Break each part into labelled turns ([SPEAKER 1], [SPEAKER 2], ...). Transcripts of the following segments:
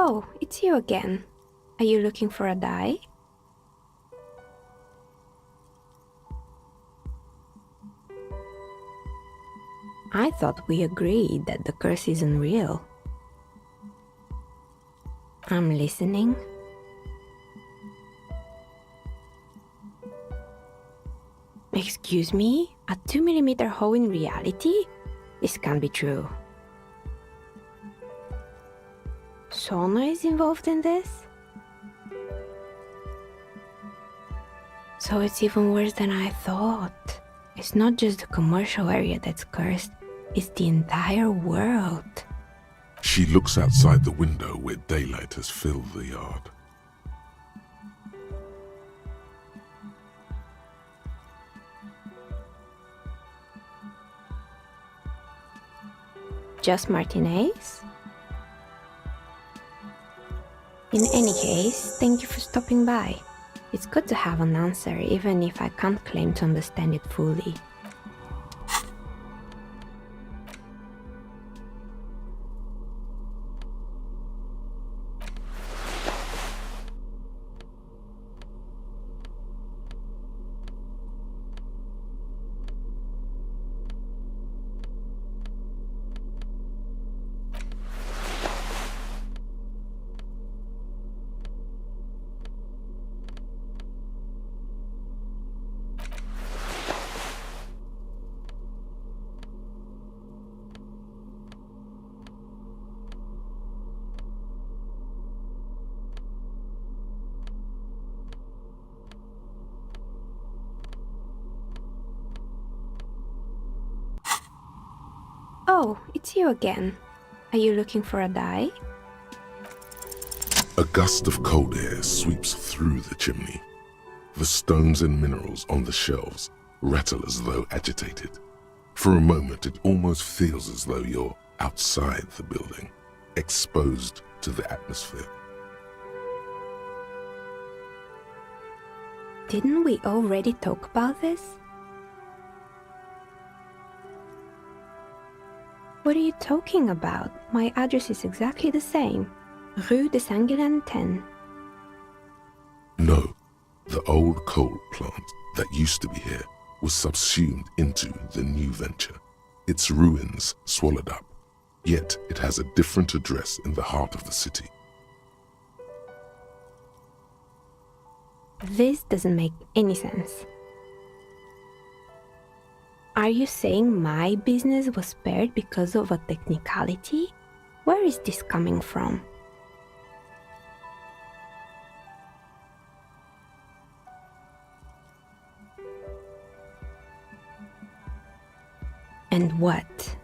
[SPEAKER 1] Oh, it's you again. Are you looking for a die? I thought we agreed that the curse isn't real. I'm listening. Excuse me? A 2mm hole in reality? This can't be true. Sono is involved in this? So it's even worse than I thought. It's not just the commercial area that's cursed, it's the entire world.
[SPEAKER 2] She looks outside the window where daylight has filled the yard.
[SPEAKER 1] Just Martinez? In any case, thank you for stopping by. It's good to have an answer, even if I can't claim to understand it fully. Oh, it's you again. Are you looking for a die?
[SPEAKER 2] A gust of cold air sweeps through the chimney. The stones and minerals on the shelves rattle as though agitated. For a moment, it almost feels as though you're outside the building, exposed to the atmosphere.
[SPEAKER 1] Didn't we already talk about this? What are you talking about? My address is exactly the same. Rue de Saint-Guilain 10.
[SPEAKER 2] No, the old coal plant that used to be here was subsumed into the new venture, its ruins swallowed up. Yet it has a different address in the heart of the city.
[SPEAKER 1] This doesn't make any sense. Are you saying my business was spared because of a technicality? Where is this coming from? And what?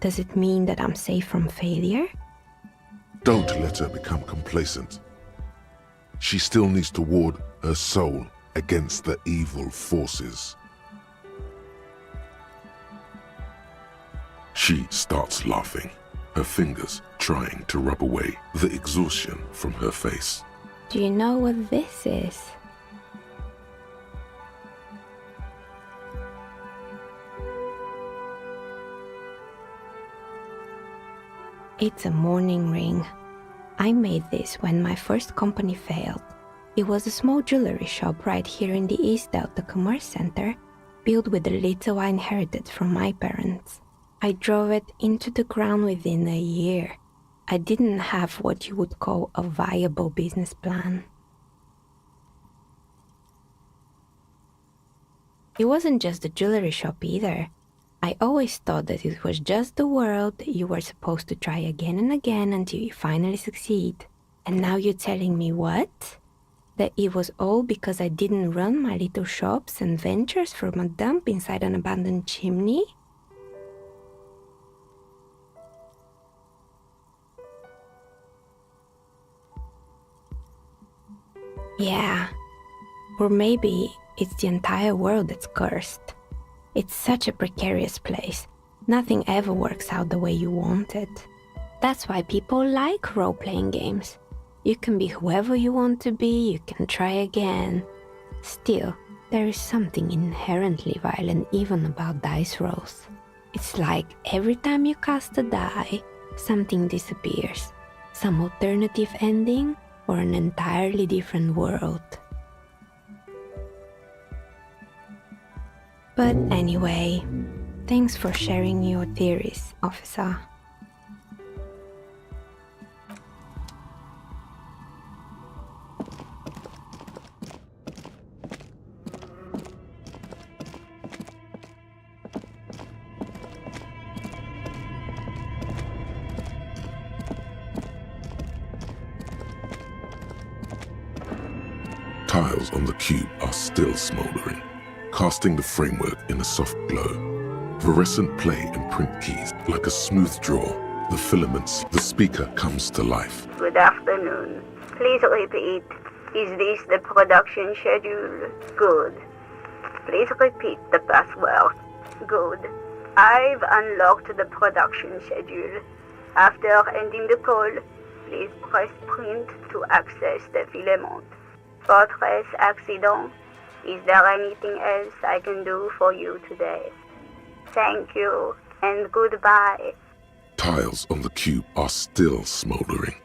[SPEAKER 1] Does it mean that I'm safe from failure?
[SPEAKER 2] Don't let her become complacent. She still needs to ward her soul against the evil forces. She starts laughing, her fingers trying to rub away the exhaustion from her face.
[SPEAKER 1] Do you know what this is? It's a mourning ring. I made this when my first company failed. It was a small jewelry shop right here in the East Delta Commerce Center, built with the little I inherited from my parents. I drove it into the ground within a year. I didn't have what you would call a viable business plan. It wasn't just the jewelry shop either. I always thought that it was just the world that you were supposed to try again and again until you finally succeed. And now you're telling me what? That it was all because I didn't run my little shops and ventures from a dump inside an abandoned chimney? Yeah, or maybe it's the entire world that's cursed. It's such a precarious place. Nothing ever works out the way you want it. That's why people like role-playing games. You can be whoever you want to be, you can try again. Still, there is something inherently violent even about dice rolls. It's like every time you cast a die, something disappears. some alternative ending, or an entirely different world. But anyway, thanks for sharing your theories, officer.
[SPEAKER 2] Tiles on the cube are still smoldering, casting the framework in a soft glow. Fluorescent play and print keys like a smooth draw. The filaments, the speaker comes to life.
[SPEAKER 3] Good afternoon. Please repeat. Is this the production schedule? Good. Please repeat the password. Good. I've unlocked the production schedule. After ending the call, please press print to access the filament. Fortress accident. Is there anything else I can do for you today? Thank you, and goodbye.
[SPEAKER 2] Tiles on the cube are still smoldering,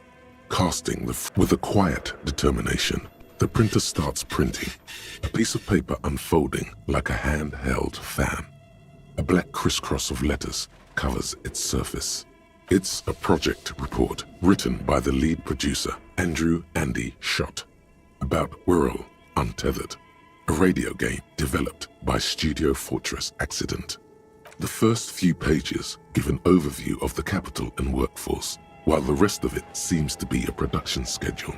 [SPEAKER 2] casting with a quiet determination. The printer starts printing, a piece of paper unfolding like a handheld fan. A black crisscross of letters covers its surface. It's a project report written by the lead producer, Andrew Andy Schott, about Whirl Untethered, a radio game developed by Studio Fortress Accident. The first few pages give an overview of the capital and workforce, while the rest of it seems to be a production schedule.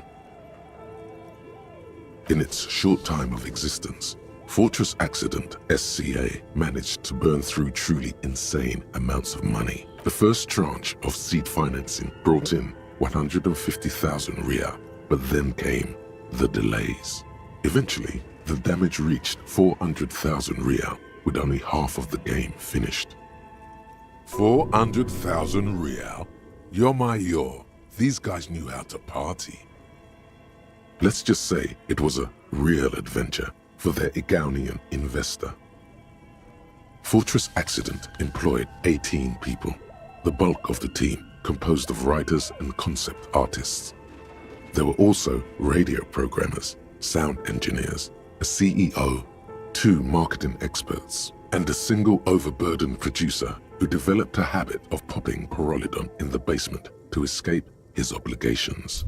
[SPEAKER 2] In its short time of existence, Fortress Accident SCA managed to burn through truly insane amounts of money. The first tranche of seed financing brought in 150,000 Riyal, but then came the delays. Eventually, the damage reached 400,000 Riyal, with only half of the game finished. 400,000 Riyal? Yo. These guys knew how to party. Let's just say it was a real adventure for their Igaunian investor. Fortress Accident employed 18 people, the bulk of the team composed of writers and concept artists. There were also radio programmers, sound engineers, a CEO, 2 marketing experts, and a single overburdened producer who developed a habit of popping Pyrrolidon in the basement to escape his obligations.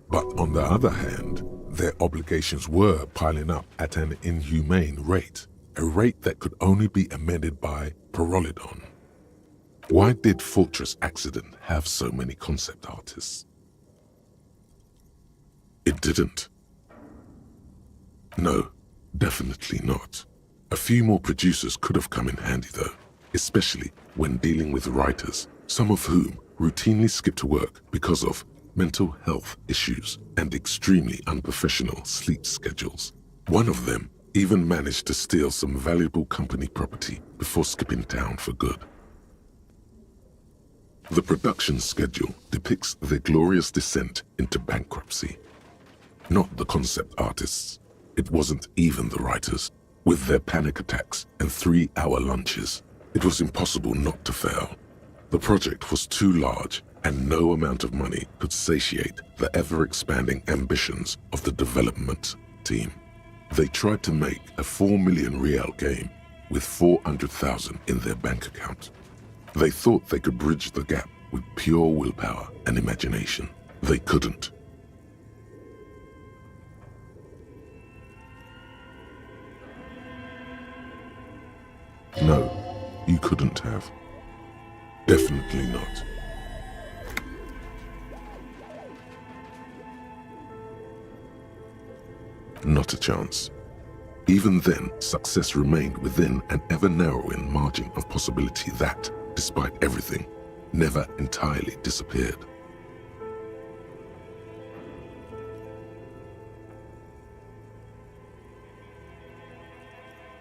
[SPEAKER 2] But on the other hand, their obligations were piling up at an inhumane rate, a rate that could only be amended by Pyrrolidon. Why did Fortress Accident have so many concept artists? It didn't. No, definitely not. A few more producers could have come in handy though, especially when dealing with writers, some of whom routinely skip to work because of mental health issues and extremely unprofessional sleep schedules. One of them even managed to steal some valuable company property before skipping town for good. The production schedule depicts their glorious descent into bankruptcy. Not the concept artists. It wasn't even the writers. With their panic attacks and 3-hour lunches, it was impossible not to fail. The project was too large, and no amount of money could satiate the ever-expanding ambitions of the development team. They tried to make a 4 million Riyal game with 400,000 in their bank account. They thought they could bridge the gap with pure willpower and imagination. They couldn't. No, you couldn't have. Definitely not. Not a chance. Even then, success remained within an ever-narrowing margin of possibility that, despite everything, never entirely disappeared.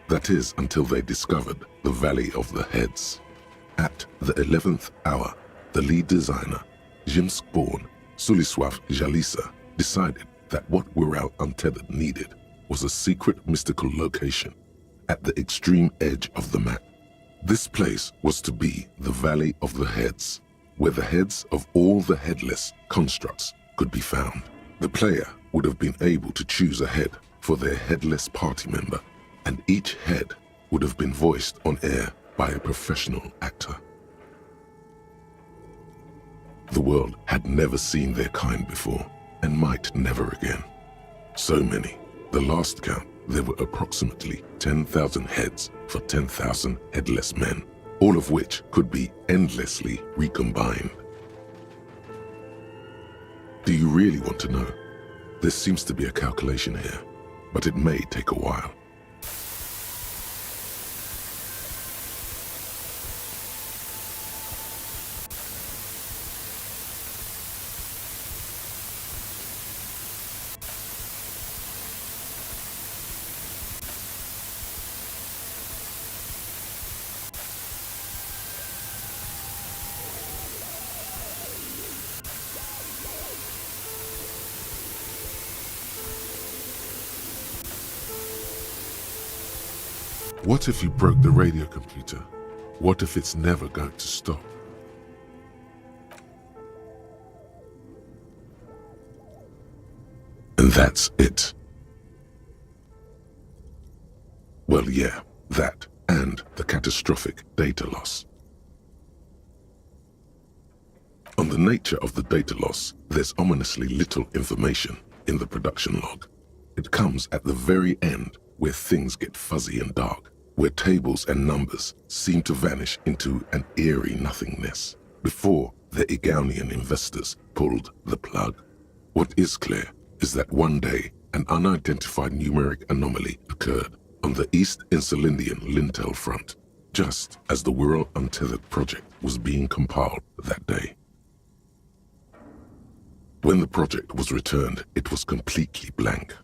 [SPEAKER 2] That is until they discovered the Valley of the Heads. At the 11th hour, the lead designer, Jimsk-born Suliswav Jalisa, decided that what Whirl Untethered needed was a secret mystical location at the extreme edge of the map. This place was to be the Valley of the Heads, where the heads of all the headless constructs could be found. The player would have been able to choose a head for their headless party member, and each head would have been voiced on air by a professional actor. The world had never seen their kind before, and might never again. So many. The last count, there were approximately 10,000 heads for 10,000 headless men, all of which could be endlessly recombined. Do you really want to know? There seems to be a calculation here, but it may take a while. What if you broke the radio computer? What if it's never going to stop? And that's it. Well, yeah, that and the catastrophic data loss. On the nature of the data loss, there's ominously little information in the production log. It comes at the very end where things get fuzzy and dark, where tables and numbers seem to vanish into an eerie nothingness before the Egonian investors pulled the plug. What is clear is that one day an unidentified numeric anomaly occurred on the East Insulindian lintel front, just as the Wirral Untethered project was being compiled that day. When the project was returned, it was completely blank.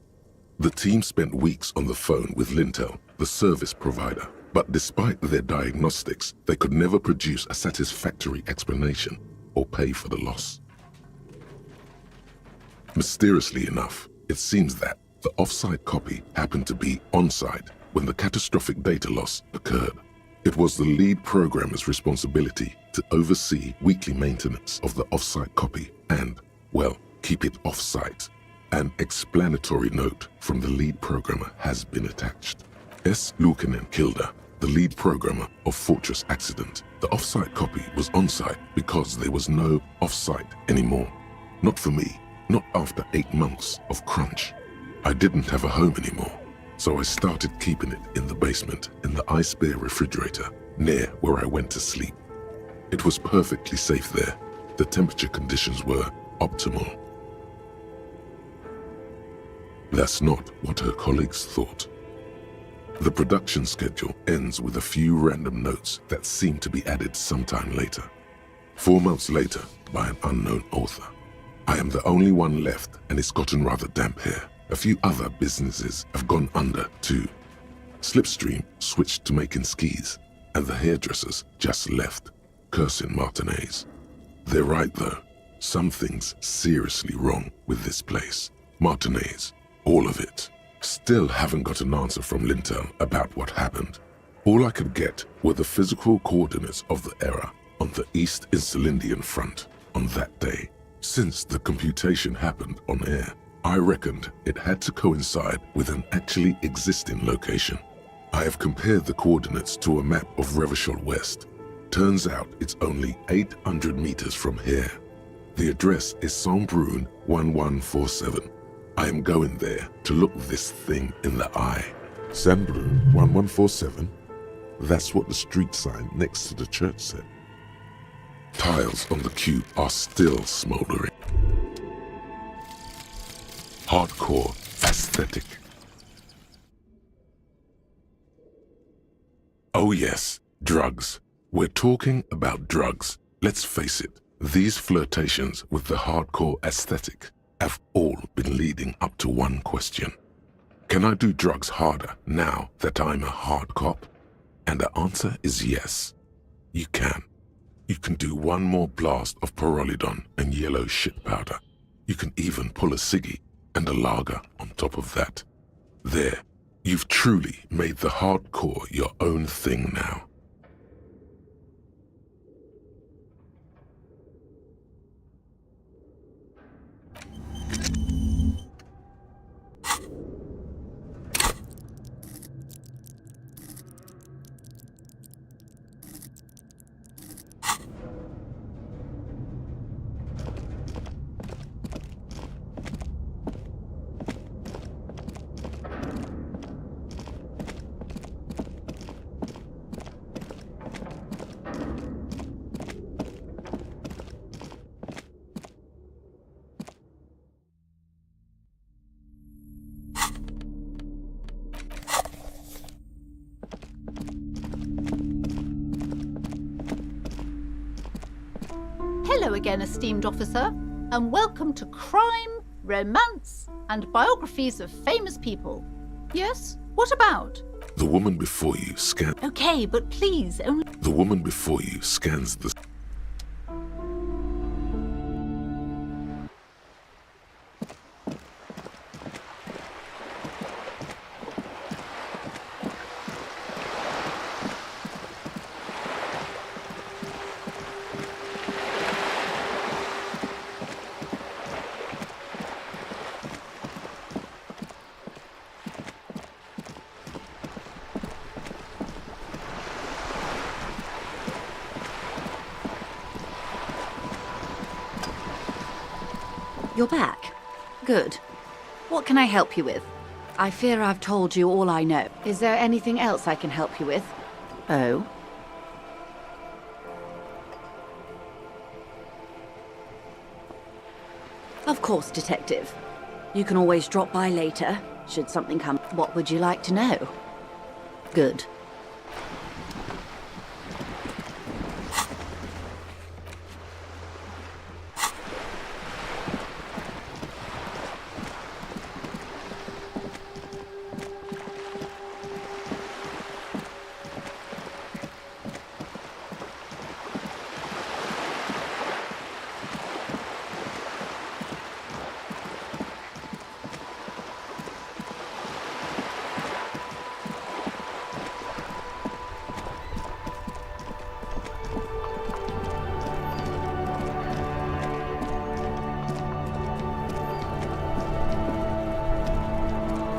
[SPEAKER 2] The team spent weeks on the phone with Lintel, the service provider, but despite their diagnostics, they could never produce a satisfactory explanation or pay for the loss. Mysteriously enough, it seems that the off-site copy happened to be on-site when the catastrophic data loss occurred. It was the lead programmer's responsibility to oversee weekly maintenance of the off-site copy and, well, keep it off-site. An explanatory note from the lead programmer has been attached. S. Luukinen Kilda, the lead programmer of Fortress Accident. The off-site copy was on-site because there was no off-site anymore. Not for me, not after 8 months of crunch. I didn't have a home anymore, so I started keeping it in the basement in the ice bear refrigerator near where I went to sleep. It was perfectly safe there. The temperature conditions were optimal. That's not what her colleagues thought. The production schedule ends with a few random notes that seem to be added sometime later. 4 months later, by an unknown author. I am the only one left, and it's gotten rather damp here. A few other businesses have gone under too. Slipstream switched to making skis, and the hairdressers just left, cursing Martinez. They're right though. Something's seriously wrong with this place. Martinez. All of it. Still haven't got an answer from Lintel about what happened. All I could get were the physical coordinates of the error on the East Insulindian front on that day. Since the computation happened on air, I reckoned it had to coincide with an actually existing location. I have compared the coordinates to a map of Revachol West. Turns out it's only 800 meters from here. The address is Saint-Brun 1147. I am going there to look this thing in the eye. Saint-Brun 1147? That's what the street sign next to the church said. Tiles on the cube are still smoldering. Hardcore aesthetic. Oh yes, drugs. We're talking about drugs. Let's face it, these flirtations with the hardcore aesthetic have all been leading up to one question. Can I do drugs harder now that I'm a hard cop? And the answer is yes. You can. You can do one more blast of Pyrrolidon and yellow shit powder. You can even pull a ciggy and a lager on top of that. There, you've truly made the hardcore your own thing now.
[SPEAKER 4] Hello again, esteemed officer, and welcome to Crime, Romance, and Biographies of Famous People. Yes? What about?
[SPEAKER 2] The woman before you
[SPEAKER 4] Okay, but please, only...
[SPEAKER 2] The woman before you scans the...
[SPEAKER 5] You're back. Good. What can I help you with? I fear I've told you all I know. Is there anything else I can help you with? Oh? Of course, Detective. You can always drop by later, should something come. What would you like to know? Good.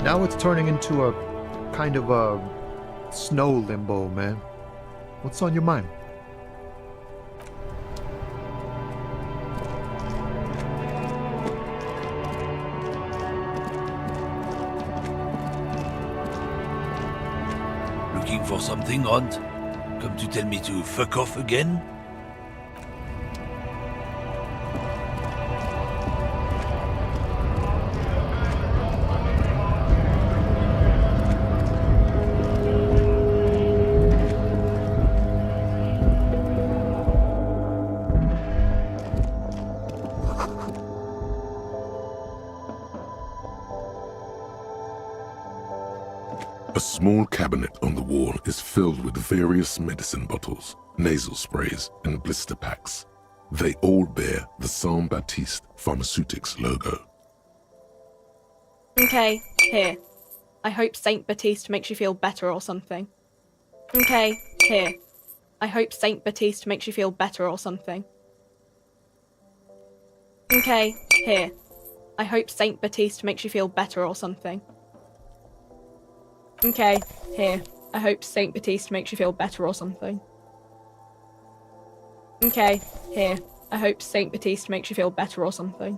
[SPEAKER 6] Now it's turning into a kind of a snow limbo, man. What's on your mind?
[SPEAKER 7] Looking for something, Ront? Come to tell me to fuck off again?
[SPEAKER 2] A small cabinet on the wall is filled with various medicine bottles, nasal sprays, and blister packs. They all bear the Saint Baptiste Pharmaceutics logo.
[SPEAKER 8] Okay, here. I hope Saint Baptiste makes you feel better or something. Okay, here. I hope Saint Baptiste makes you feel better or something. Okay, here. I hope Saint Baptiste makes you feel better or something. Okay, here. I hope Saint Baptiste makes you feel better or something. Okay, here. I hope Saint Baptiste makes you feel better or something.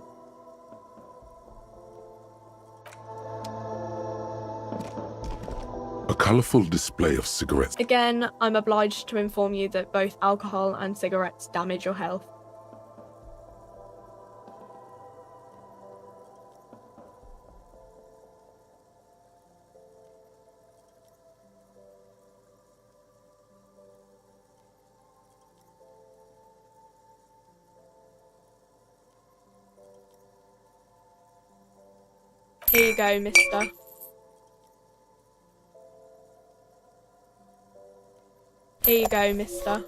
[SPEAKER 2] A colourful display of cigarettes.
[SPEAKER 8] Again, I'm obliged to inform you that both alcohol and cigarettes damage your health. Here you go, mister. Here you go, mister.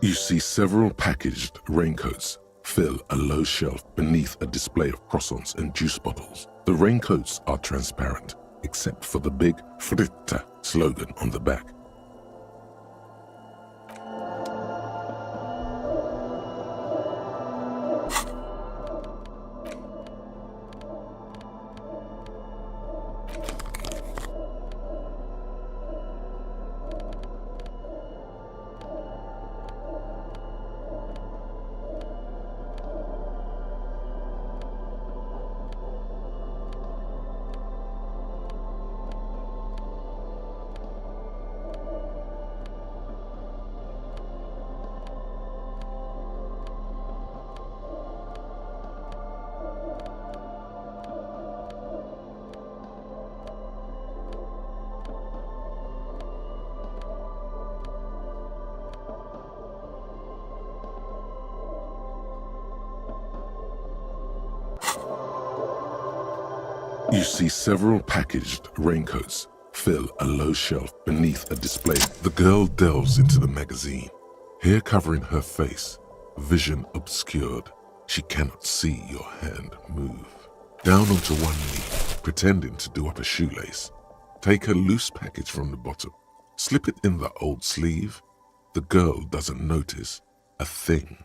[SPEAKER 2] You see several packaged raincoats fill a low shelf beneath a display of croissants and juice bottles. The raincoats are transparent, except for the big Fritta slogan on the back. You see several packaged raincoats fill a low shelf beneath a display. The girl delves into the magazine. Hair covering her face, vision obscured. She cannot see your hand move. Down onto one knee, pretending to do up a shoelace. Take a loose package from the bottom. Slip it in the old sleeve. The girl doesn't notice a thing.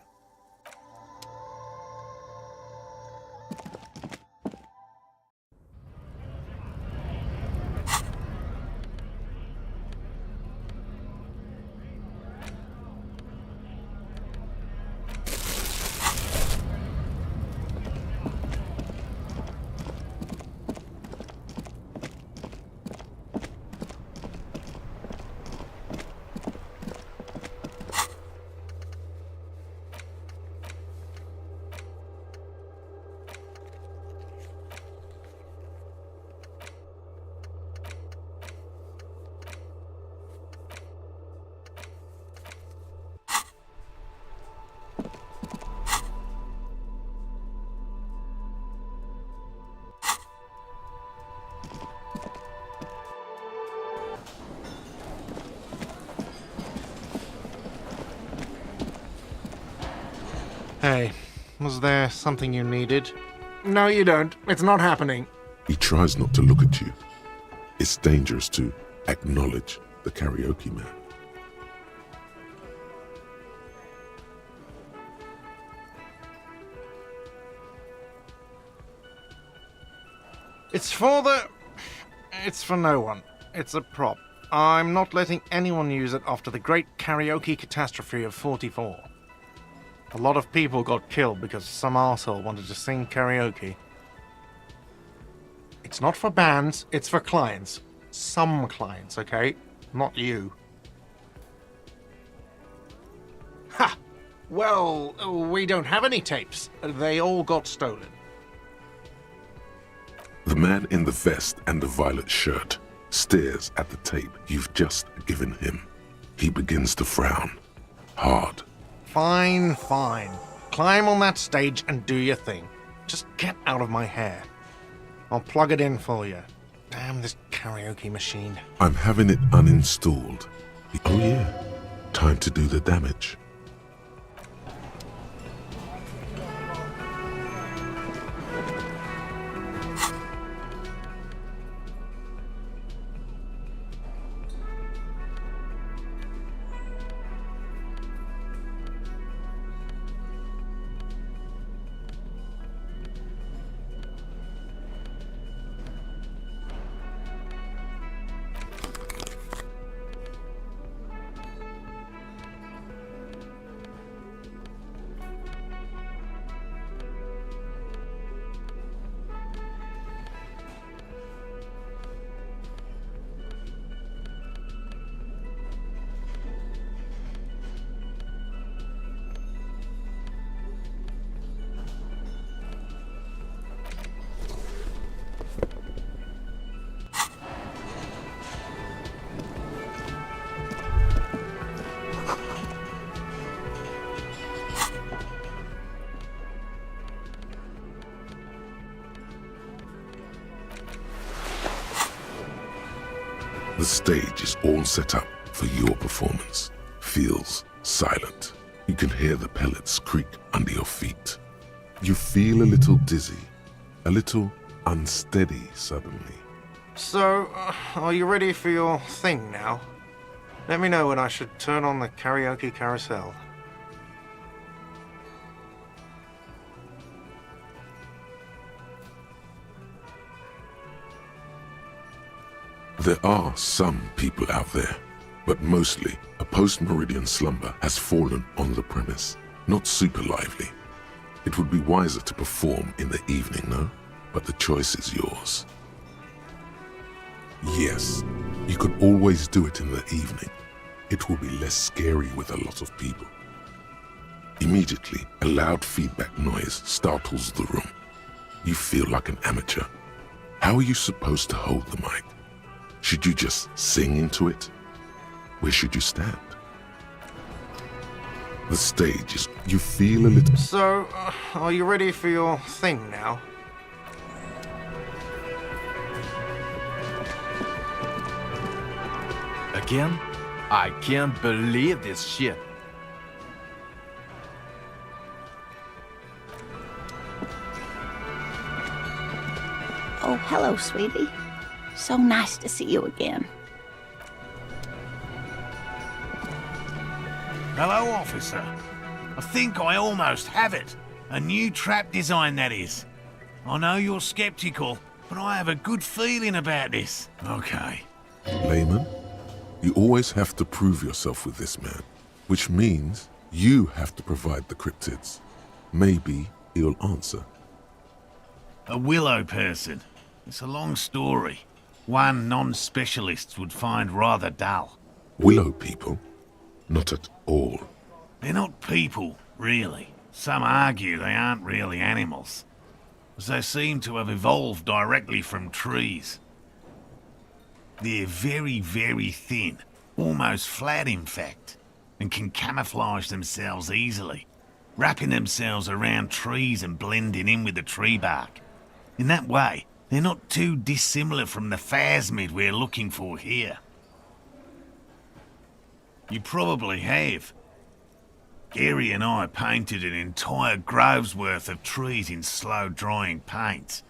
[SPEAKER 9] Hey, was there something you needed? No, you don't. It's not happening.
[SPEAKER 2] He tries not to look at you. It's dangerous to acknowledge the karaoke man.
[SPEAKER 9] It's for no one. It's a prop. I'm not letting anyone use it after the great karaoke catastrophe of 44. A lot of people got killed because some arsehole wanted to sing karaoke. It's not for bands, it's for clients. Some clients, okay? Not you. Ha! Well, we don't have any tapes. They all got stolen.
[SPEAKER 2] The man in the vest and the violet shirt stares at the tape you've just given him. He begins to frown. Hard.
[SPEAKER 9] Fine, fine. Climb on that stage and do your thing. Just get out of my hair. I'll plug it in for you. Damn this karaoke machine.
[SPEAKER 2] I'm having it uninstalled. Oh yeah, time to do the damage. The stage is all set up for your performance. Feels silent. You can hear the pellets creak under your feet. You feel a little dizzy, a little unsteady suddenly.
[SPEAKER 9] So, are you ready for your thing now? Let me know when I should turn on the karaoke carousel.
[SPEAKER 2] There are some people out there, but mostly a post-meridian slumber has fallen on the premise. Not super lively. It would be wiser to perform in the evening, no? But the choice is yours. Yes, you could always do it in the evening. It will be less scary with a lot of people. Immediately, a loud feedback noise startles the room. You feel like an amateur. How are you supposed to hold the mic? Should you just sing into it? Where should you stand? The stage is... You feel a little...
[SPEAKER 9] So, are you ready for your thing now?
[SPEAKER 10] Again? I can't believe this shit.
[SPEAKER 11] Oh, hello, sweetie. So nice to see you again.
[SPEAKER 7] Hello, officer. I think I almost have it. A new trap design, that is. I know you're skeptical, but I have a good feeling about this. Okay.
[SPEAKER 2] Layman, you always have to prove yourself with this man, which means you have to provide the cryptids. Maybe he'll answer.
[SPEAKER 7] A willow person. It's a long story. One non-specialists would find rather dull.
[SPEAKER 2] Willow people? Not at all.
[SPEAKER 7] They're not people, really. Some argue they aren't really animals, as they seem to have evolved directly from trees. They're very, very thin, almost flat in fact, and can camouflage themselves easily, wrapping themselves around trees and blending in with the tree bark. In that way, they're not too dissimilar from the phasmid we're looking for here. You probably have. Gary and I painted an entire grove's worth of trees in slow-drying paint.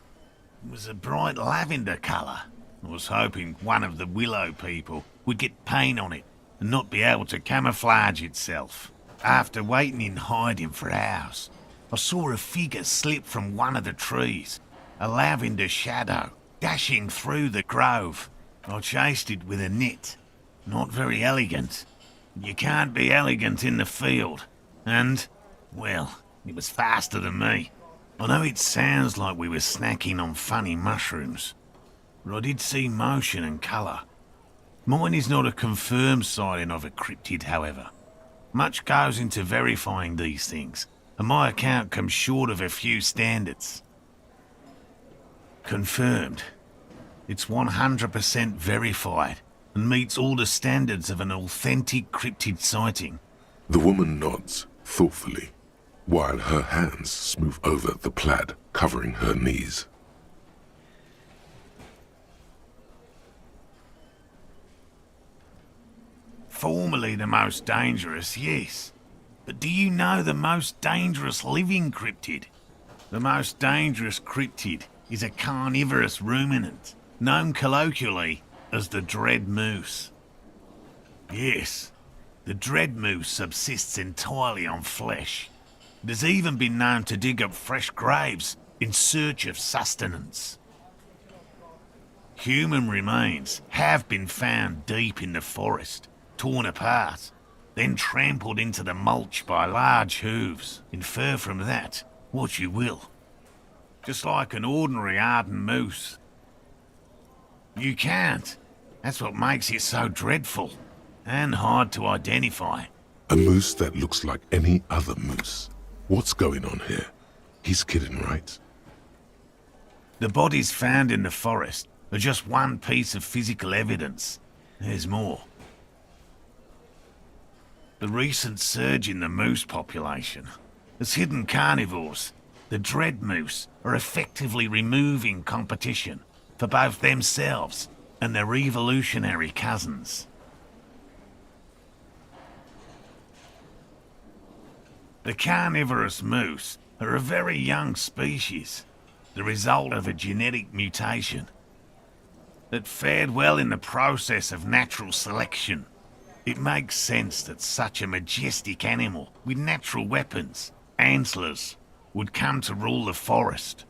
[SPEAKER 7] It was a bright lavender colour. I was hoping one of the willow people would get paint on it and not be able to camouflage itself. After waiting in hiding for hours, I saw a figure slip from one of the trees, a lavender shadow, dashing through the grove. I chased it with a net. Not very elegant. You can't be elegant in the field. And, well, it was faster than me. I know it sounds like we were snacking on funny mushrooms, but I did see motion and colour. Mine is not a confirmed sighting of a cryptid, however. Much goes into verifying these things, and my account comes short of a few standards. Confirmed. It's 100% verified, and meets all the standards of an authentic cryptid sighting.
[SPEAKER 2] The woman nods thoughtfully, while her hands smooth over the plaid covering her knees.
[SPEAKER 7] Formerly the most dangerous, yes. But do you know the most dangerous living cryptid? The most dangerous cryptid is a carnivorous ruminant, known colloquially as the dread moose. Yes, the dread moose subsists entirely on flesh. It has even been known to dig up fresh graves in search of sustenance. Human remains have been found deep in the forest, torn apart, then trampled into the mulch by large hooves. Infer from that what you will. Just like an ordinary ardent moose. You can't. That's what makes it so dreadful and hard to identify.
[SPEAKER 2] A moose that looks like any other moose. What's going on here? He's kidding, right?
[SPEAKER 7] The bodies found in the forest are just one piece of physical evidence. There's more. The recent surge in the moose population has hidden carnivores. The dread moose are effectively removing competition for both themselves and their evolutionary cousins. The carnivorous moose are a very young species, the result of a genetic mutation that fared well in the process of natural selection. It makes sense that such a majestic animal with natural weapons, antlers, would come to rule the forest.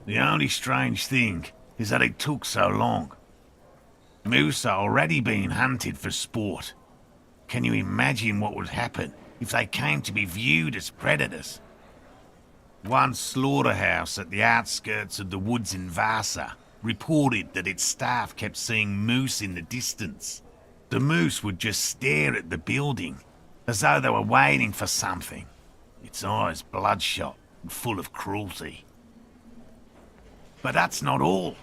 [SPEAKER 7] The only strange thing is that it took so long. Moose are already being hunted for sport. Can you imagine what would happen if they came to be viewed as predators? One slaughterhouse at the outskirts of the woods in Vasa reported that its staff kept seeing moose in the distance. The moose would just stare at the building, as though they were waiting for something, its eyes bloodshot and full of cruelty. But that's not all.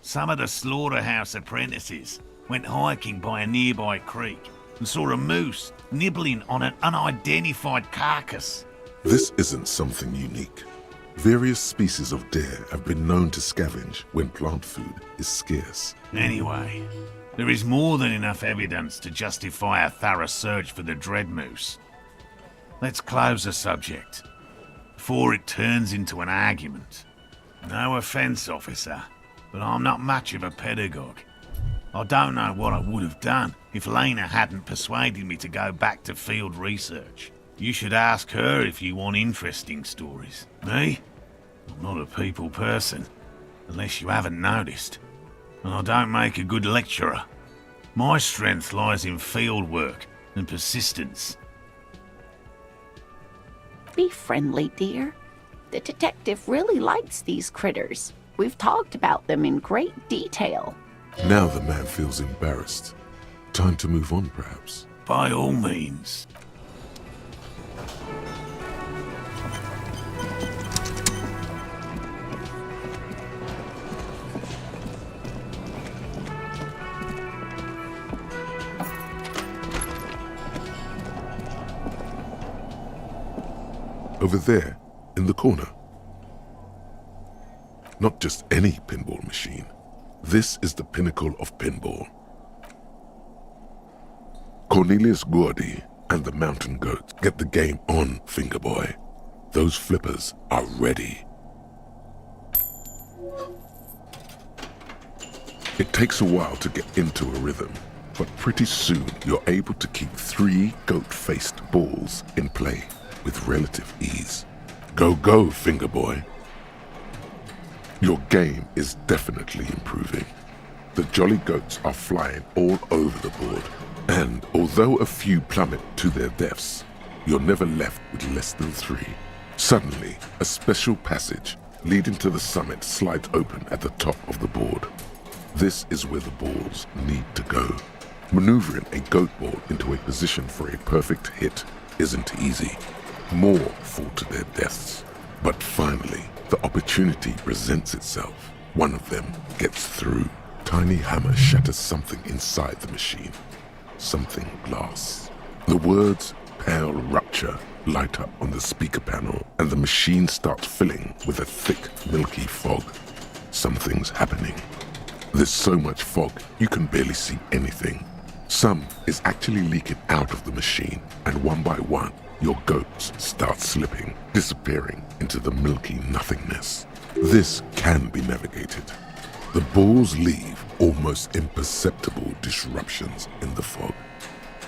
[SPEAKER 7] Some of the slaughterhouse apprentices went hiking by a nearby creek and saw a moose nibbling on an unidentified carcass.
[SPEAKER 2] This isn't something unique. Various species of deer have been known to scavenge when plant food is scarce.
[SPEAKER 7] Anyway, There is more than enough evidence to justify a thorough search for the Dread Moose. Let's close the subject, before it turns into an argument. No offence, officer, but I'm not much of a pedagogue. I don't know what I would have done if Lena hadn't persuaded me to go back to field research. You should ask her if you want interesting stories. Me? I'm not a people person, unless you haven't noticed. And I don't make a good lecturer. My strength lies in field work and persistence.
[SPEAKER 11] Be friendly, dear. The detective really likes these critters. We've talked about them in great detail.
[SPEAKER 2] Now the man feels embarrassed. Time to move on, perhaps.
[SPEAKER 7] By all means.
[SPEAKER 2] Over there, in the corner. Not just any pinball machine. This is the pinnacle of pinball. Cornelius Gordy and the Mountain Goats get the game on, Fingerboy. Those flippers are ready. It takes a while to get into a rhythm, but pretty soon you're able to keep 3 goat-faced balls in play with relative ease. Go, go, Fingerboy. Your game is definitely improving. The jolly goats are flying all over the board, and although a few plummet to their deaths, you're never left with less than 3. Suddenly, a special passage leading to the summit slides open at the top of the board. This is where the balls need to go. Maneuvering a goat ball into a position for a perfect hit isn't easy. More fall to their deaths. But finally, the opportunity presents itself. One of them gets through. Tiny hammer shatters something inside the machine. Something glass. The words "Pale Rupture" light up on the speaker panel, and the machine starts filling with a thick, milky fog. Something's happening. There's so much fog, you can barely see anything. Some is actually leaking out of the machine, and one by one, your goats start slipping, disappearing into the milky nothingness. This can be navigated. The balls leave almost imperceptible disruptions in the fog.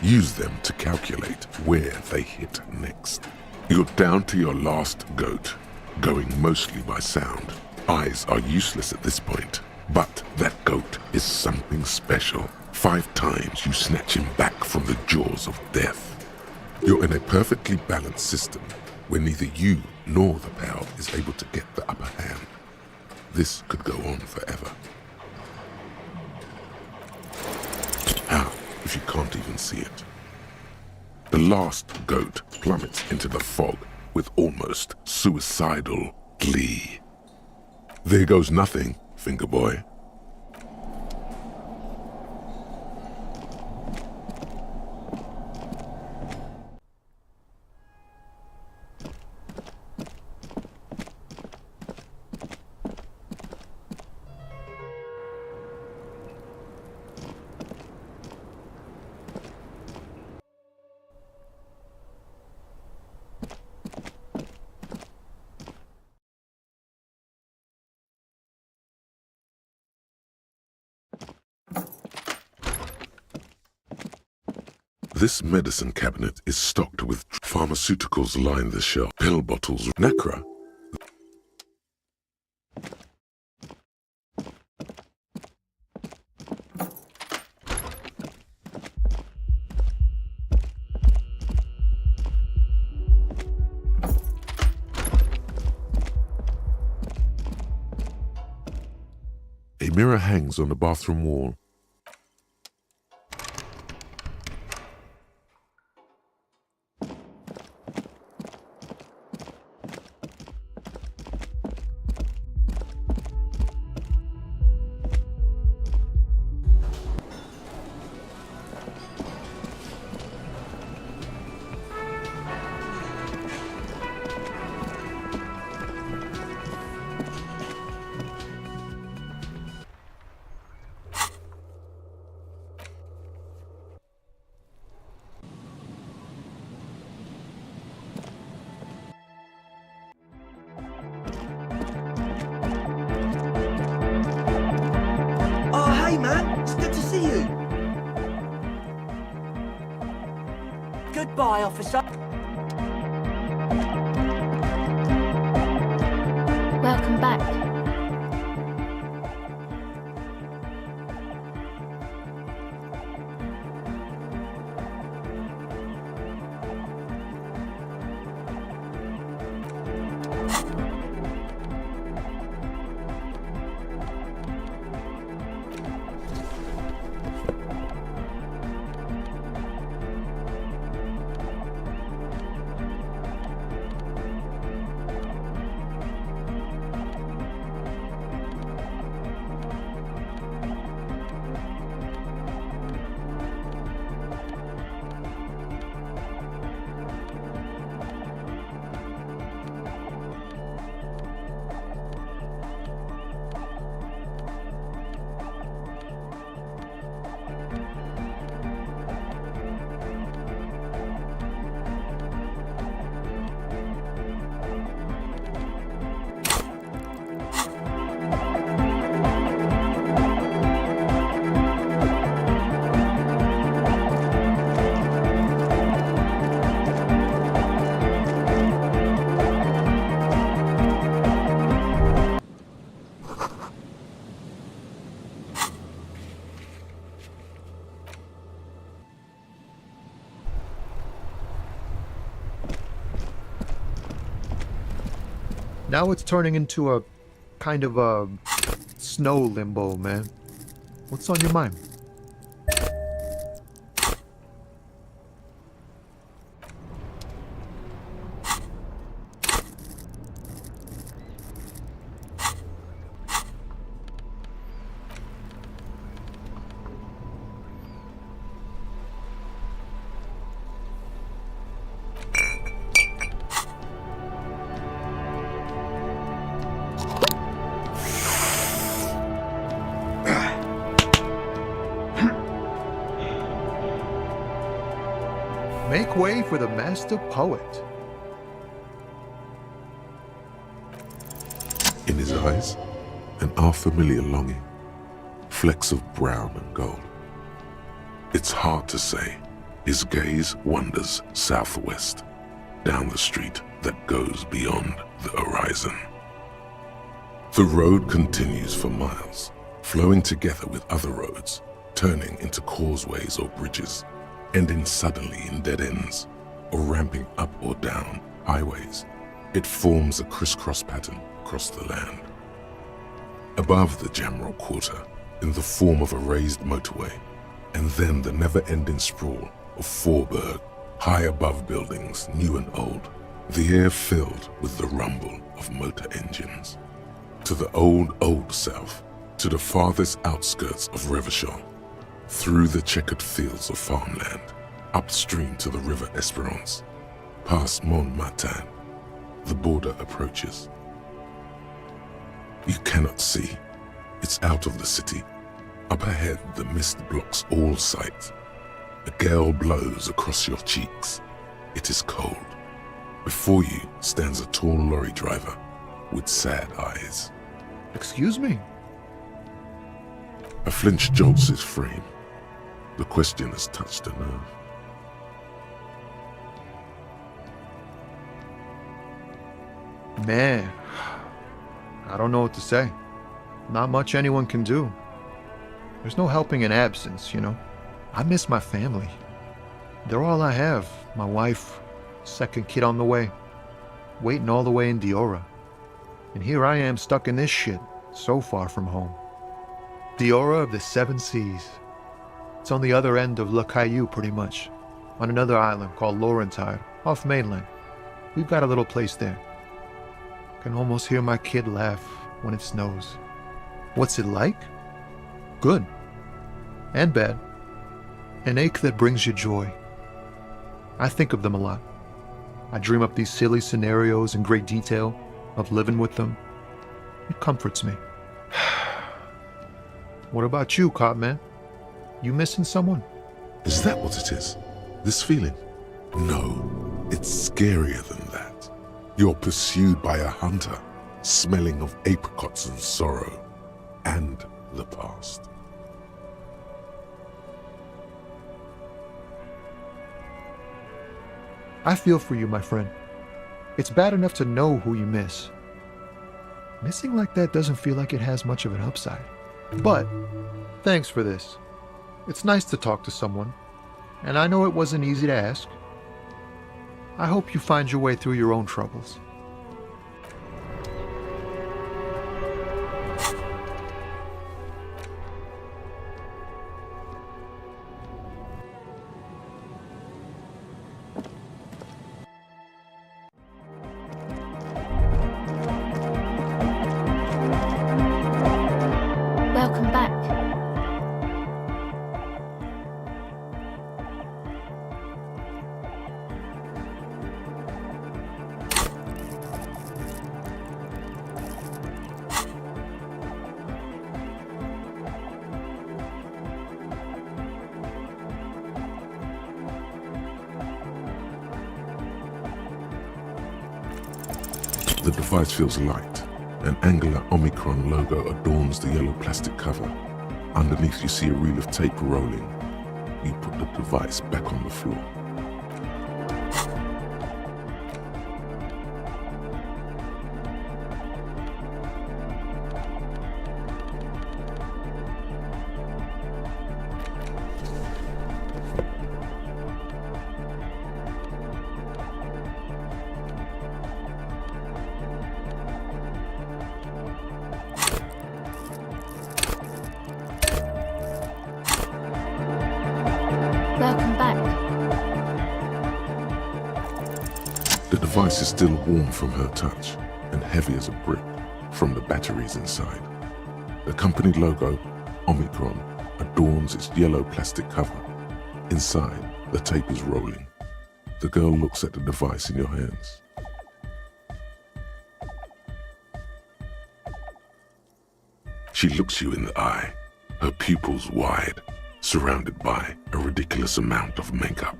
[SPEAKER 2] Use them to calculate where they hit next. You're down to your last goat, going mostly by sound. Eyes are useless at this point, but that goat is something special. 5 times you snatch him back from the jaws of death. You're in a perfectly balanced system where neither you nor the pal is able to get the upper hand. This could go on forever. How, if you can't even see it? The last goat plummets into the fog with almost suicidal glee. There goes nothing, Fingerboy. This medicine cabinet is stocked with pharmaceuticals line the shelf. Pill bottles, Nacra. A mirror hangs on the bathroom wall.
[SPEAKER 12] Hey, man. It's good to see you. Goodbye, officer.
[SPEAKER 1] Welcome back.
[SPEAKER 6] Now it's turning into a kind of a snow limbo, man. What's on your mind? Make way for the master poet.
[SPEAKER 2] In his eyes, an unfamiliar longing, flecks of brown and gold. It's hard to say. His gaze wanders southwest, down the street that goes beyond the horizon. The road continues for miles, flowing together with other roads, turning into causeways or bridges, ending suddenly in dead ends, or ramping up or down highways. It forms a crisscross pattern across the land. Above the Jamrock Quarter, in the form of a raised motorway, and then the never-ending sprawl of Forburg, high above buildings, new and old, the air filled with the rumble of motor engines. To the old south, to the farthest outskirts of Revachol, through the checkered fields of farmland, upstream to the river Esperance, past Montmartin, the border approaches. You cannot see. It's out of the city. Up ahead, the mist blocks all sight. A gale blows across your cheeks. It is cold. Before you stands a tall lorry driver with sad eyes.
[SPEAKER 6] Excuse me?
[SPEAKER 2] A flinch jolts his frame. The question has touched a nerve.
[SPEAKER 6] Man, I don't know what to say. Not much anyone can do. There's no helping in absence, you know. I miss my family. They're all I have. My wife, second kid on the way, waiting all the way in Diora. And here I am stuck in this shit, so far from home. Diora of the Seven Seas. It's on the other end of Le Caillou, pretty much, on another island called Laurentide, off mainland. We've got a little place there. Can almost hear my kid laugh when it snows. What's it like? Good. And bad. An ache that brings you joy. I think of them a lot. I dream up these silly scenarios in great detail of living with them. It comforts me. What about you, cop man? You missing someone?
[SPEAKER 2] Is that what it is? This feeling? No, it's scarier than that. You're pursued by a hunter, smelling of apricots and sorrow, and the past.
[SPEAKER 6] I feel for you, my friend. It's bad enough to know who you miss. Missing like that doesn't feel like it has much of an upside. But, thanks for this. It's nice to talk to someone, and I know it wasn't easy to ask. I hope you find your way through your own troubles.
[SPEAKER 1] Welcome back.
[SPEAKER 2] The device feels light. An angular Omicron logo adorns the yellow plastic cover. Underneath you see a reel of tape rolling. You put the device back on the floor.
[SPEAKER 1] Welcome back.
[SPEAKER 2] The device is still warm from her touch and heavy as a brick from the batteries inside. The company logo, Omicron, adorns its yellow plastic cover. Inside, the tape is rolling. The girl looks at the device in your hands. She looks you in the eye, her pupils wide, surrounded by a ridiculous amount of makeup.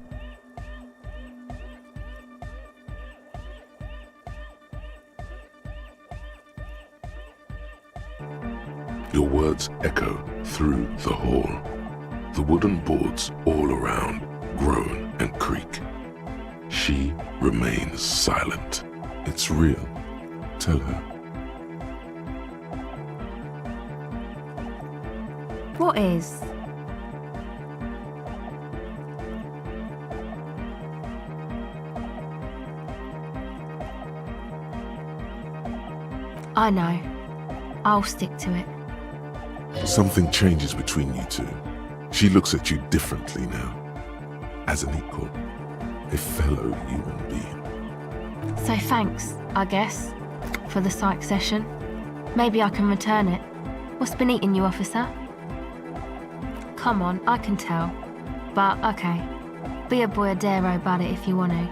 [SPEAKER 2] Your words echo through the hall. The wooden boards all around groan and creak. She remains silent. It's real. Tell her.
[SPEAKER 1] What is? I know. I'll stick to it.
[SPEAKER 2] Something changes between you two. She looks at you differently now. As an equal. A fellow human being.
[SPEAKER 1] So thanks, I guess, for the psych session. Maybe I can return it. What's been eating you, officer? Come on, I can tell. But, okay. Be a boyadero about it if you want to.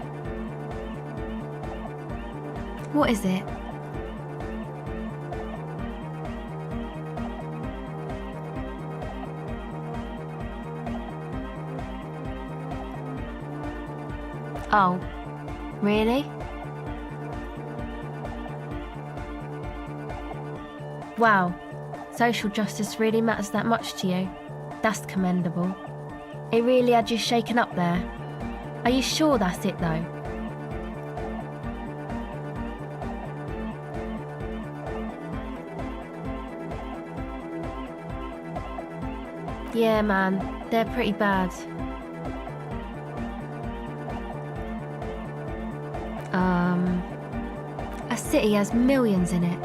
[SPEAKER 1] What is it? Oh, really? Wow, social justice really matters that much to you. That's commendable. It really had you shaken up there. Are you sure that's it though? Yeah, man, they're pretty bad. A city has millions in it,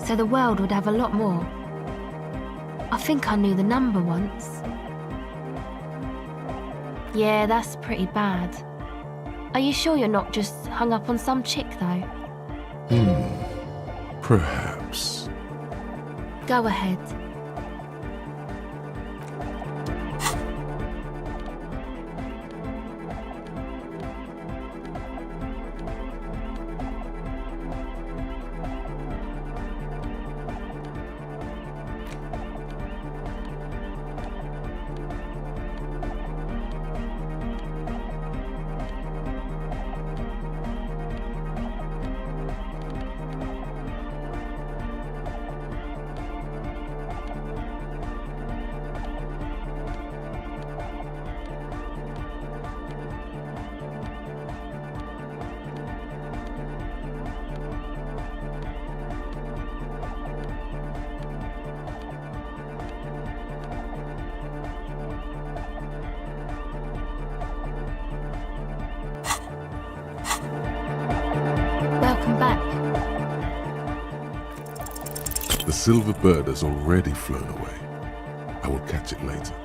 [SPEAKER 1] so the world would have a lot more. I think I knew the number once. Yeah, that's pretty bad. Are you sure you're not just hung up on some chick, though?
[SPEAKER 2] Perhaps.
[SPEAKER 1] Go ahead.
[SPEAKER 2] The silver bird has already flown away. I will catch it later.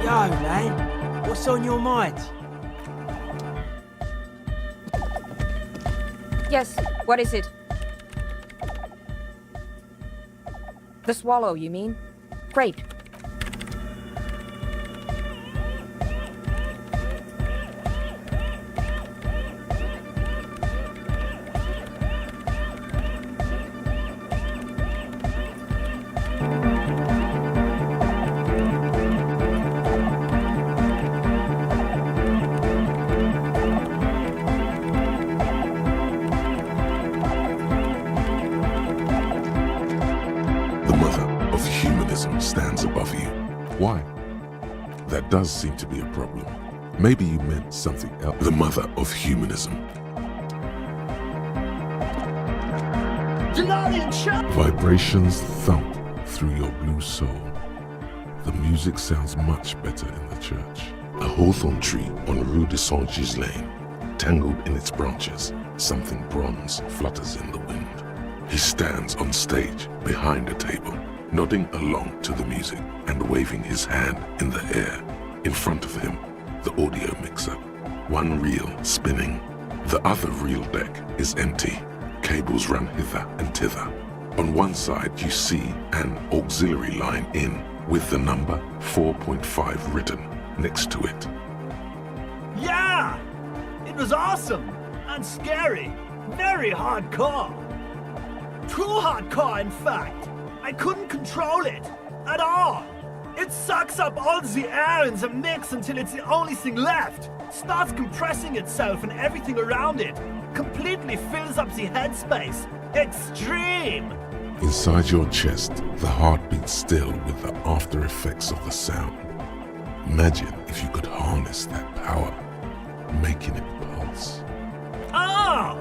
[SPEAKER 12] Yo, man, what's on your mind?
[SPEAKER 13] Yes, what is it? The swallow, you mean? Great.
[SPEAKER 2] Stands above you. Why? That does seem to be a problem. Maybe you meant something else. The mother of humanism. Vibrations thump through your blue soul. The music sounds much better in the church. A hawthorn tree on Rue de Saint-Gislain, tangled in its branches, something bronze flutters in the wind. He stands on stage behind a table, nodding along to the music and waving his hand in the air. In front of him, the audio mixer, one reel spinning. The other reel deck is empty. Cables run hither and thither. On one side, you see an auxiliary line in with the number 4.5 written next to it.
[SPEAKER 14] Yeah! It was awesome and scary. Very hardcore. Too hardcore, in fact. I couldn't control it at all. It sucks up all the air in the mix until it's the only thing left. Starts compressing itself and everything around it. Completely fills up the headspace. Extreme!
[SPEAKER 2] Inside your chest, the heart beats still with the after effects of the sound. Imagine if you could harness that power, making it pulse.
[SPEAKER 14] Oh!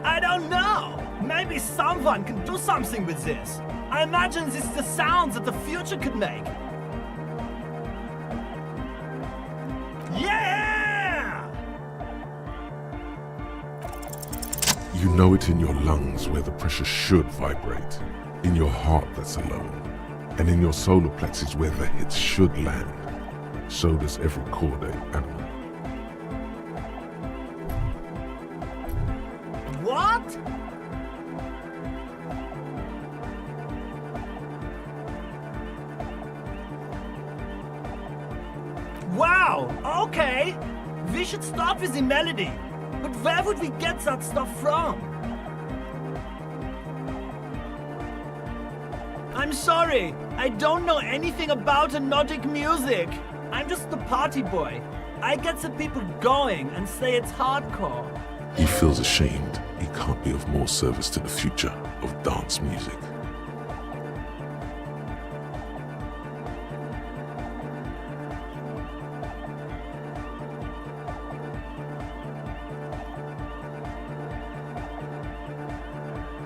[SPEAKER 14] I don't know. Maybe someone can do something with this. I imagine this is the sounds that the future could make. Yeah!
[SPEAKER 2] You know it in your lungs where the pressure should vibrate, in your heart that's alone, and in your solar plexus where the hits should land. So does every corday animal.
[SPEAKER 14] What? Wow, okay. We should start with the melody. But where would we get that stuff from? I'm sorry, I don't know anything about Nordic music. I'm just the party boy. I get the people going and say it's hardcore.
[SPEAKER 2] He feels ashamed he can't be of more service to the future of dance music.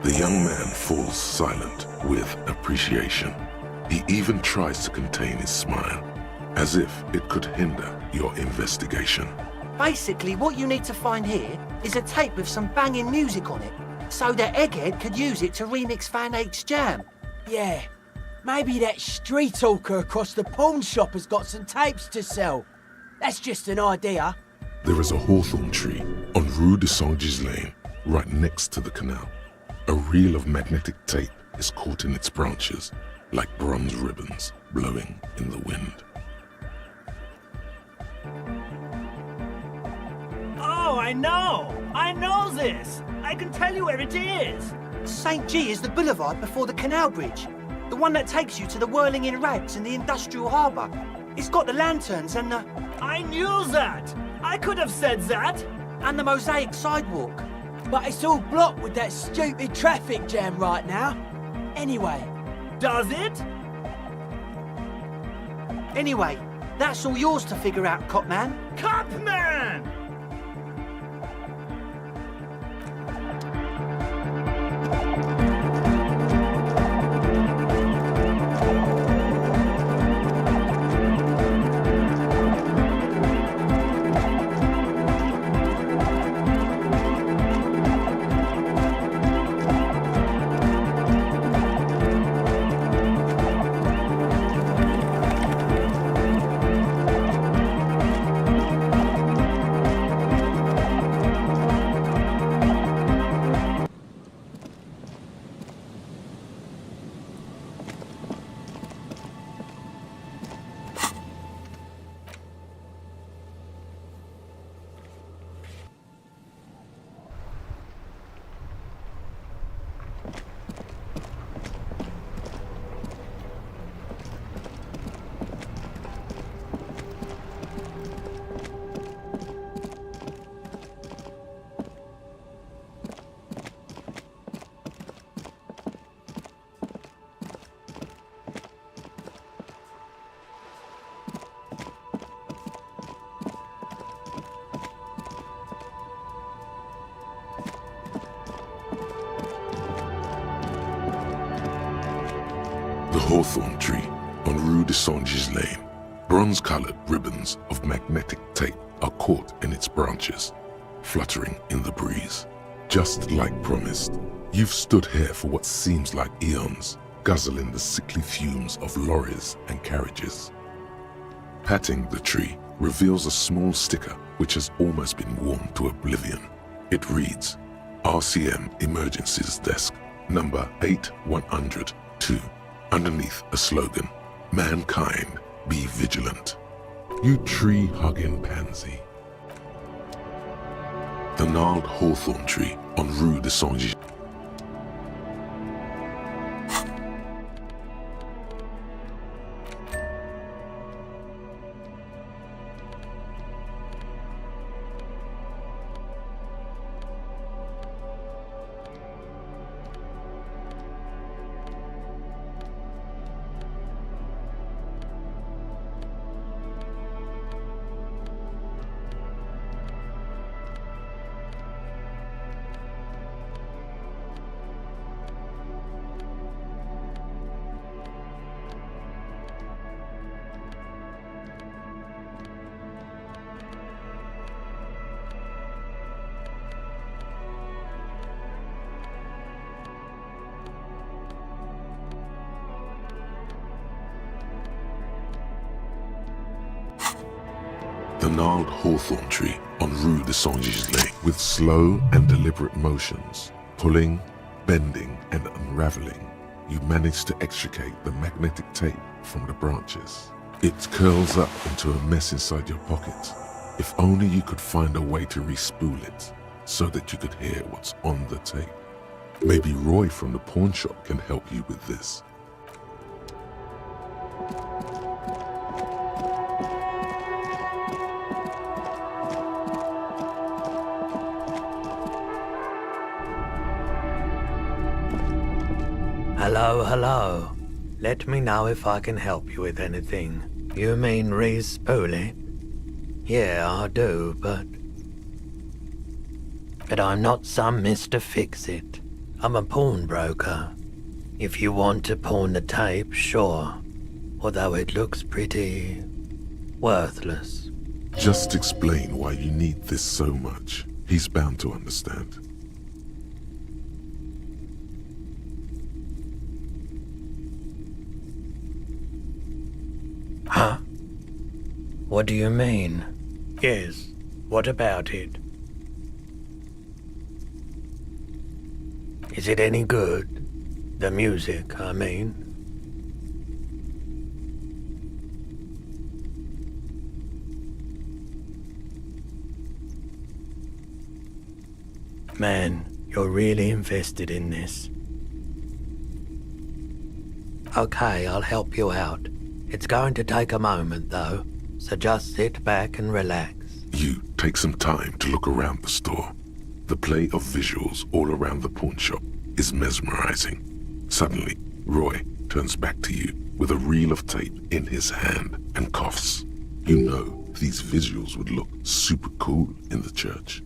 [SPEAKER 2] The young man falls silent with appreciation. He even tries to contain his smile, as if it could hinder your investigation.
[SPEAKER 12] Basically, what you need to find here is a tape with some banging music on it, so that Egghead could use it to remix Van Eyck's jam. Yeah, maybe that street hawker across the pawn shop has got some tapes to sell. That's just an idea.
[SPEAKER 2] There is a hawthorn tree on Rue de Saint-Gislain, right next to the canal. A reel of magnetic tape is caught in its branches, like bronze ribbons blowing in the wind.
[SPEAKER 14] Oh, I know! I know this! I can tell you where it is!
[SPEAKER 12] St. G is the boulevard before the canal bridge. The one that takes you to the whirling in rags and the industrial harbour. It's got the lanterns and the...
[SPEAKER 14] I knew that! I could have said that!
[SPEAKER 12] And the mosaic sidewalk. But it's all blocked with that stupid traffic jam right now. Anyway.
[SPEAKER 14] Does it?
[SPEAKER 12] Anyway, that's all yours to figure out, Copman.
[SPEAKER 14] Copman!
[SPEAKER 2] The hawthorn tree on Rue de Saint Lane. Bronze-colored ribbons of magnetic tape are caught in its branches, fluttering in the breeze. Just like promised, you've stood here for what seems like eons, guzzling the sickly fumes of lorries and carriages. Patting the tree reveals a small sticker which has almost been worn to oblivion. It reads, RCM Emergencies Desk, number 8102, underneath a slogan, Mankind, be vigilant. You tree-hugging pansy. The gnarled hawthorn tree on Rue de Saint-Gilles. The gnarled hawthorn tree on Rue de Saint-Gilles, with slow and deliberate motions, pulling, bending, and unraveling, you manage to extricate the magnetic tape from the branches. It curls up into a mess inside your pocket. If only you could find a way to re-spool it, so that you could hear what's on the tape. Maybe Roy from the pawn shop can help you with this.
[SPEAKER 15] Hello, hello. Let me know if I can help you with anything. You mean re-spool it? Yeah, I do, but I'm not some Mr. Fix-It. I'm a pawnbroker. If you want to pawn the tape, sure. Although it looks pretty worthless.
[SPEAKER 2] Just explain why you need this so much. He's bound to understand.
[SPEAKER 15] Huh? What do you mean? Yes, what about it? Is it any good? The music, I mean. Man, you're really invested in this. Okay, I'll help you out. It's going to take a moment, though, so just sit back and relax.
[SPEAKER 2] You take some time to look around the store. The play of visuals all around the pawn shop is mesmerizing. Suddenly, Roy turns back to you with a reel of tape in his hand and coughs. You know these visuals would look super cool in the church.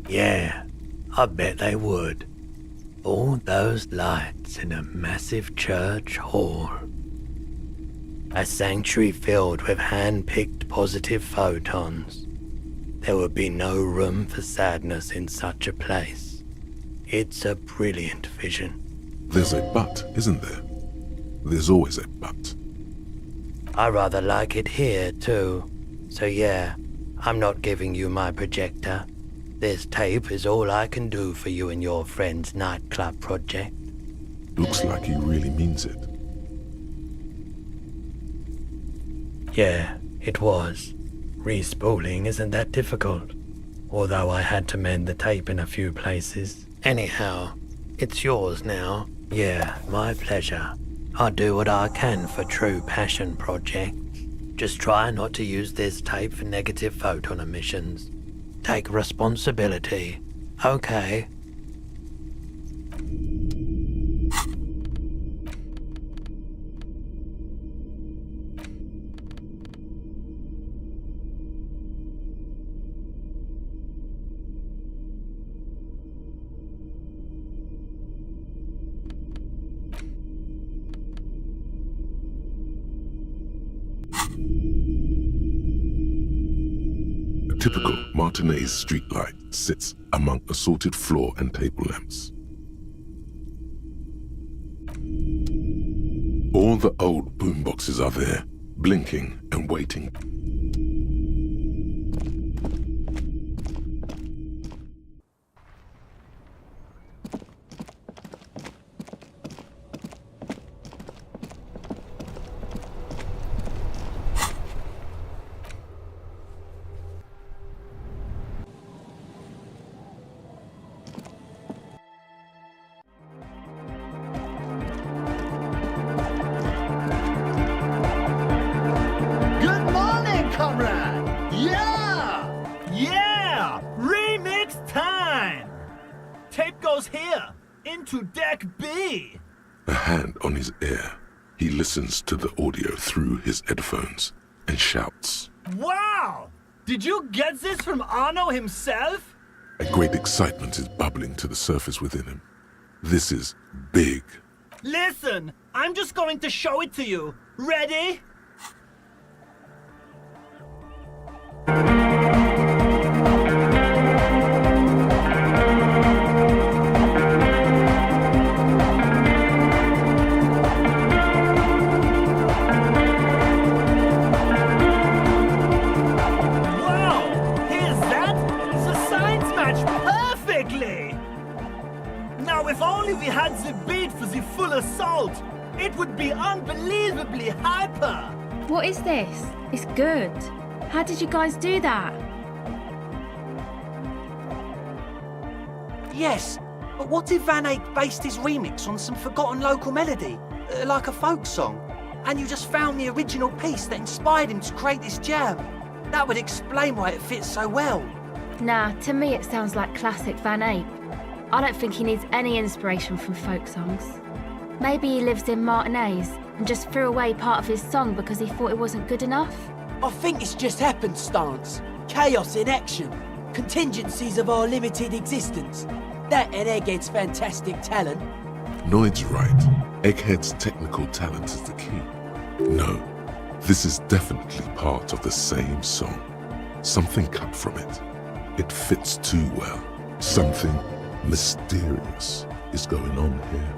[SPEAKER 15] Yeah, I bet they would. All those lights in a massive church hall. A sanctuary filled with hand-picked positive photons. There would be no room for sadness in such a place. It's a brilliant vision.
[SPEAKER 2] There's a but, isn't there? There's always a but.
[SPEAKER 15] I rather like it here, too. So yeah, I'm not giving you my projector. This tape is all I can do for you and your friend's nightclub project.
[SPEAKER 2] Looks like he really means it.
[SPEAKER 15] Yeah, it was. Respooling isn't that difficult. Although I had to mend the tape in a few places. Anyhow, it's yours now. Yeah, my pleasure. I'll do what I can for true passion projects. Just try not to use this tape for negative photon emissions. Take responsibility, okay?
[SPEAKER 2] typical Martinez streetlight sits among assorted floor and table lamps. All the old boomboxes are there, blinking and waiting.
[SPEAKER 14] Good morning, comrade! Yeah! Yeah! Remix time! Tape goes here, into deck B.
[SPEAKER 2] A hand on his ear, he listens to the audio through his headphones and shouts.
[SPEAKER 14] Wow! Did you get this from Arno himself?
[SPEAKER 2] A great excitement is bubbling to the surface within him. This is big.
[SPEAKER 14] Listen, I'm just going to show it to you. Ready? If only we had the beat for the full assault, it would be unbelievably hyper.
[SPEAKER 16] What is this? It's good. How did you guys do that?
[SPEAKER 12] Yes, but what if Van Eyck based his remix on some forgotten local melody, like a folk song, and you just found the original piece that inspired him to create this jam? That would explain why it fits so well.
[SPEAKER 16] Nah, to me it sounds like classic Van Eyck. I don't think he needs any inspiration from folk songs. Maybe he lives in Martinez and just threw away part of his song because he thought it wasn't good enough.
[SPEAKER 12] I think it's just happenstance. Chaos in action. Contingencies of our limited existence. That and Egghead's fantastic talent.
[SPEAKER 2] Noid's right. Egghead's technical talent is the key. No, this is definitely part of the same song. Something cut from it. It fits too well. Something mysterious is going on here.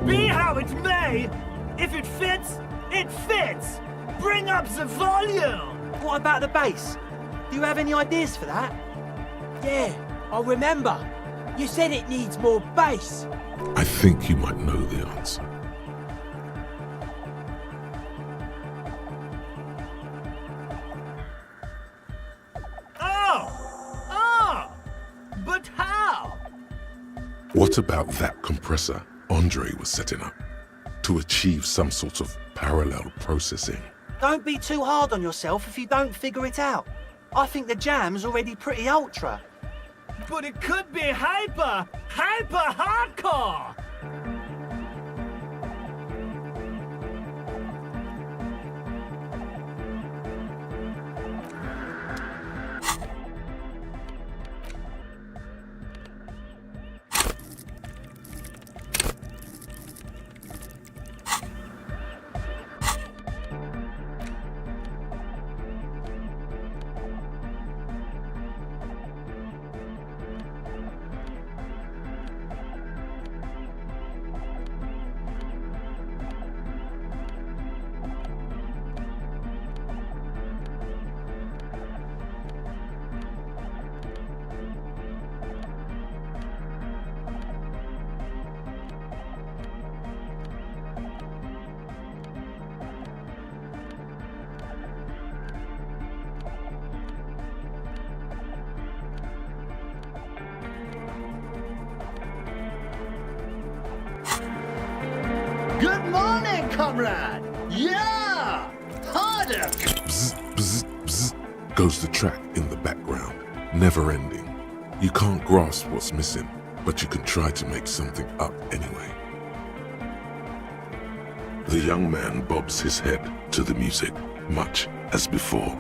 [SPEAKER 14] Be how it may, if it fits, it fits. Bring up the volume.
[SPEAKER 12] What about the bass? Do you have any ideas for that? Yeah, I remember. You said it needs more bass.
[SPEAKER 2] I think you might know the answer.
[SPEAKER 14] But how?
[SPEAKER 2] What about that compressor Andre was setting up to achieve some sort of parallel processing?
[SPEAKER 12] Don't be too hard on yourself if you don't figure it out. I think the jam's already pretty ultra.
[SPEAKER 14] But it could be hyper hardcore! Good morning, comrade! Yeah! Harder!
[SPEAKER 2] Bzz, bzz, bzz, goes the track in the background, never ending. You can't grasp what's missing, but you can try to make something up anyway. The young man bobs his head to the music, much as before.